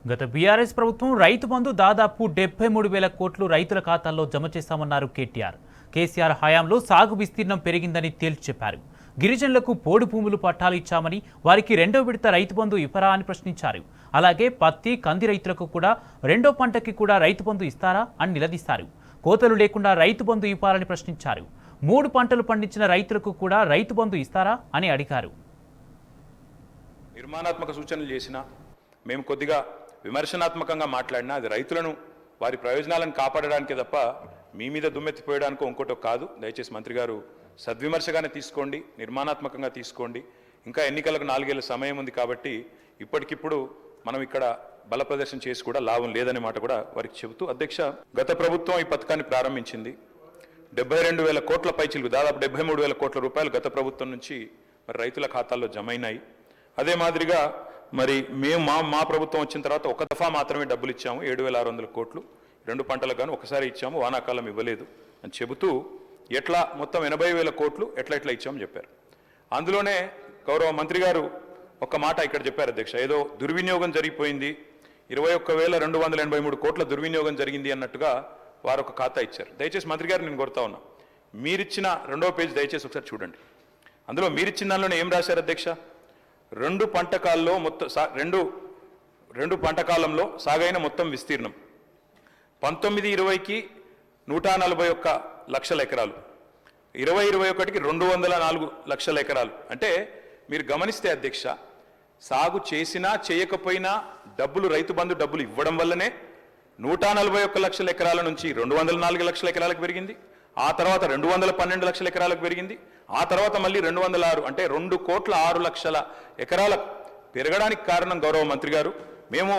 గత బీఆర్ఎస్ ప్రభుత్వం రైతు బంధు దాదాపు 73,000 కోట్లు రైతుల ఖాతాల్లో జమ చేశామన్నారు కేటీఆర్. కేసీఆర్ హయాంలో సాగు విస్తీర్ణం పెరిగిందని తేల్చి చెప్పారు. గిరిజనులకు పోడు భూములు పట్టాలు ఇచ్చామని, వారికి రెండో విడత రైతు బంధు ఇవ్వరా అని ప్రశ్నించారు. అలాగే పత్తి, కంది రైతులకు కూడా రెండో పంటకి కూడా రైతు బంధు ఇస్తారా అని నిలదీశారు. కోతలు లేకుండా రైతు బంధు ఇవ్వాలని ప్రశ్నించారు. 3 పంటలు పండించిన రైతులకు కూడా రైతు బంధు ఇస్తారా అని అడిగారు. నిర్మాణాత్మక సూచనలు చేసినా, మేము కొద్దిగా విమర్శనాత్మకంగా మాట్లాడినా అది రైతులను వారి ప్రయోజనాలను కాపాడడానికే తప్ప మీ మీద దుమ్మెత్తిపోయడానికో ఇంకోటో కాదు. దయచేసి మంత్రి గారు సద్విమర్శగానే తీసుకోండి, నిర్మాణాత్మకంగా తీసుకోండి. ఇంకా ఎన్నికలకు 4 ఏళ్ల సమయం ఉంది కాబట్టి ఇప్పటికిప్పుడు మనం ఇక్కడ బల ప్రదర్శన చేసి కూడా లాభం లేదనే మాట కూడా వారికి చెబుతూ, అధ్యక్ష, గత ప్రభుత్వం ఈ పథకాన్ని ప్రారంభించింది. 72,000 కోట్ల పైచిలకు దాదాపు 73,000 కోట్ల రూపాయలు గత ప్రభుత్వం నుంచి మరి రైతుల ఖాతాల్లో జమ అయినాయి. అదే మాదిరిగా మరి మేము మా ప్రభుత్వం వచ్చిన తర్వాత ఒక దఫా మాత్రమే డబ్బులు ఇచ్చాము, 7,600 కోట్లు 2 పంటలకు గాను ఒకసారి ఇచ్చాము, వానాకాలం ఇవ్వలేదు అని చెబుతూ ఎట్లా మొత్తం 80,000 కోట్లు ఎట్లా ఇచ్చామని చెప్పారు. అందులోనే గౌరవ మంత్రి గారు ఒక మాట ఇక్కడ చెప్పారు, అధ్యక్ష, ఏదో దుర్వినియోగం జరిగిపోయింది, 21,283 కోట్ల దుర్వినియోగం జరిగింది అన్నట్టుగా వారు ఒక ఖాతా ఇచ్చారు. దయచేసి మంత్రి గారు నేను కోరుతా ఉన్నా, మీరిచ్చిన 2వ పేజ్ దయచేసి ఒకసారి చూడండి. అందులో మీరిచ్చిన దానిలోనే ఏం రాశారు, అధ్యక్ష? 2 పంటకాల్లో మొత్తం రెండు పంటకాలంలో సాగైన మొత్తం విస్తీర్ణం 19-20కి 141 లక్షల ఎకరాలు, 20-21కి 204 లక్షల ఎకరాలు. అంటే మీరు గమనిస్తే అధ్యక్ష, సాగు చేసినా చేయకపోయినా డబ్బులు, రైతు బంధు డబ్బులు ఇవ్వడం వల్లనే 141 లక్షల ఎకరాల నుంచి 204 లక్షల ఎకరాలకు పెరిగింది. ఆ తర్వాత 212 లక్షల ఎకరాలకు పెరిగింది. ఆ తర్వాత మళ్ళీ 206, అంటే 2,06,00,000 ఎకరాలకు పెరగడానికి కారణం గౌరవ మంత్రి గారు, మేము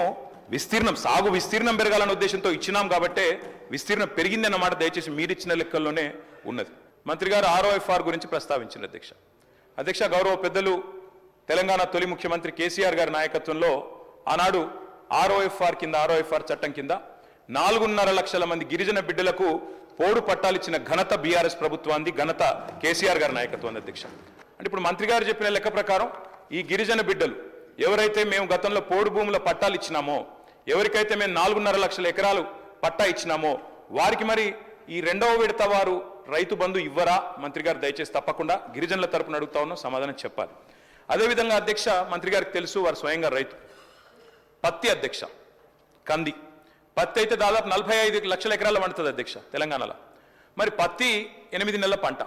సాగు విస్తీర్ణం పెరగాలనే ఉద్దేశంతో ఇచ్చినాం కాబట్టే విస్తీర్ణం పెరిగింది అన్నమాట దయచేసి మీరిచ్చిన లెక్కల్లోనే ఉన్నది. మంత్రి గారు ROFR గురించి ప్రస్తావించింది. అధ్యక్ష, గౌరవ పెద్దలు తెలంగాణ తొలి ముఖ్యమంత్రి కేసీఆర్ గారి నాయకత్వంలో ఆనాడు ROFR చట్టం కింద 4.5 లక్షల మంది గిరిజన బిడ్డలకు పోడు పట్టాలిచ్చిన ఘనత బీఆర్ఎస్ ప్రభుత్వాన్ని, ఘనత కేసీఆర్ గారి నాయకత్వం. అధ్యక్ష, అంటే ఇప్పుడు మంత్రి గారు చెప్పిన లెక్క ప్రకారం ఈ గిరిజన బిడ్డలు ఎవరైతే మేము గతంలో పోడు భూముల పట్టాలు ఇచ్చినామో, ఎవరికైతే మేము 4.5 లక్షల ఎకరాలు పట్టా ఇచ్చినామో వారికి మరి ఈ రెండవ విడత వారు రైతు బంధు ఇవ్వరా? మంత్రి గారు దయచేసి తప్పకుండా గిరిజనుల తరపున అడుగుతా ఉన్నాం, సమాధానం చెప్పాలి. అదేవిధంగా అధ్యక్ష, మంత్రి గారికి తెలుసు వారు స్వయంగా రైతు. పత్తి అధ్యక్ష, కంది పత్తి అయితే దాదాపు 45 లక్షల ఎకరాలు పండుతుంది అధ్యక్ష తెలంగాణలో. మరి పత్తి 8 నెలల పంట,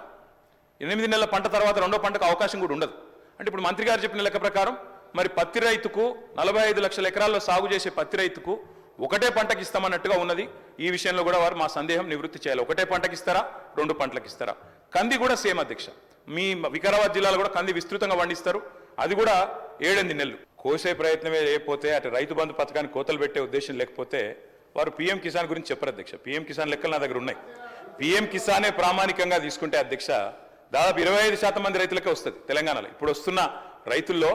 8 నెలల పంట తర్వాత రెండో పంటకు అవకాశం కూడా ఉండదు. అంటే ఇప్పుడు మంత్రి గారు చెప్పిన లెక్క ప్రకారం మరి పత్తి రైతుకు 45 లక్షల ఎకరాల్లో సాగు చేసే పత్తి రైతుకు ఒకటే పంటకి ఇస్తామన్నట్టుగా ఉన్నది. ఈ విషయంలో కూడా వారు మా సందేహం నివృత్తి చేయాలి. ఒకటే పంటకి ఇస్తారా, 2 పంటలకు ఇస్తారా? కంది కూడా సేమ్ అధ్యక్ష, మీ వికారాబాద్ జిల్లాలో కూడా కంది విస్తృతంగా పండిస్తారు, అది కూడా 7-8 నెలలు. కోసే ప్రయత్నమే లేకపోతే, అటు రైతు బంధు పథకాన్ని కోతలు పెట్టే ఉద్దేశం లేకపోతే వారు PM కిసాన్ గురించి చెప్పరు అధ్యక్ష. PM కిసాన్ లెక్కలు నా దగ్గర ఉన్నాయి. PM కిసానే ప్రామాణికంగా తీసుకుంటే అధ్యక్ష దాదాపు 25% మంది రైతులకే వస్తుంది తెలంగాణలో. ఇప్పుడు వస్తున్న రైతుల్లో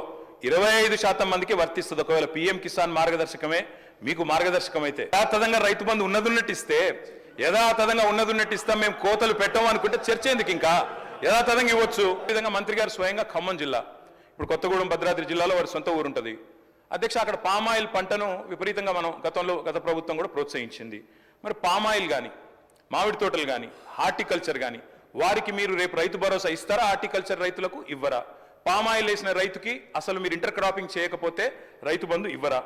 25% మందికి వర్తిస్తుంది. ఒకవేళ PM కిసాన్ మార్గదర్శకమే మీకు మార్గదర్శకం అయితే, యథాతథంగా రైతు బంధు ఉన్నదున్నట్టు ఇస్తాం, మేము కోతలు పెట్టాము అనుకుంటే చర్చ ఎందుకు? ఇంకా యథాతథంగా ఇవ్వచ్చు. ఈ విధంగా మంత్రి గారు స్వయంగా ఖమ్మం జిల్లా, ఇప్పుడు కొత్తగూడెం భద్రాద్రి జిల్లాలో వారి సొంత ఊరు ఉంటుంది అధ్యక్ష. అక్కడ పామాయిల్ పంటను విపరీతంగా మనం గత ప్రభుత్వం కూడా ప్రోత్సహించింది. మరి పామాయిల్ కానీ, మామిడి తోటలు కానీ, హార్టికల్చర్ కానీ వారికి మీరు రేపు రైతు భరోసా ఇస్తారా? హార్టికల్చర్ రైతులకు ఇవ్వరా? పామాయిల్ వేసిన రైతుకి అసలు మీరు ఇంటర్ క్రాపింగ్ చేయకపోతే రైతు బంధు ఇవ్వరా?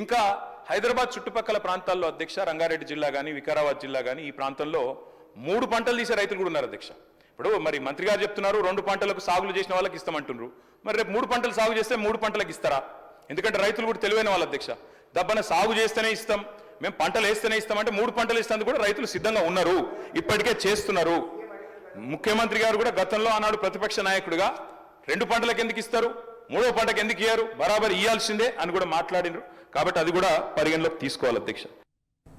ఇంకా హైదరాబాద్ చుట్టుపక్కల ప్రాంతాల్లో అధ్యక్ష, రంగారెడ్డి జిల్లా కానీ, వికారాబాద్ జిల్లా కానీ, ఈ ప్రాంతంలో 3 పంటలు తీసే రైతులు కూడా ఉన్నారు అధ్యక్ష. ఇప్పుడు మరి మంత్రి గారు చెప్తున్నారు 2 పంటలకు సాగులు చేసిన వాళ్ళకి ఇస్తామంటున్నారు. మరి రేపు 3 పంటలు సాగు చేస్తే 3 పంటలకు ఇస్తారా? ఎందుకంటే రైతులు కూడా తెలివైన వాళ్ళు అధ్యక్ష. దబ్బన సాగు చేస్తేనే ఇస్తాం, మేము పంటలు వేస్తేనే ఇస్తామంటే 3 పంటలు ఇస్తానికి కూడా రైతులు సిద్ధంగా ఉన్నారు, ఇప్పటికే చేస్తున్నారు. ముఖ్యమంత్రి గారు కూడా గతంలో ఆనాడు ప్రతిపక్ష నాయకుడిగా 2 పంటలకు ఎందుకు ఇస్తారు, 3వ పంటకు ఎందుకు ఇయ్యారు, బరాబర్ ఇయ్యాల్సిందే అని కూడా మాట్లాడినారు. కాబట్టి అది కూడా పరిగణలోకి తీసుకోవాలి అధ్యక్ష.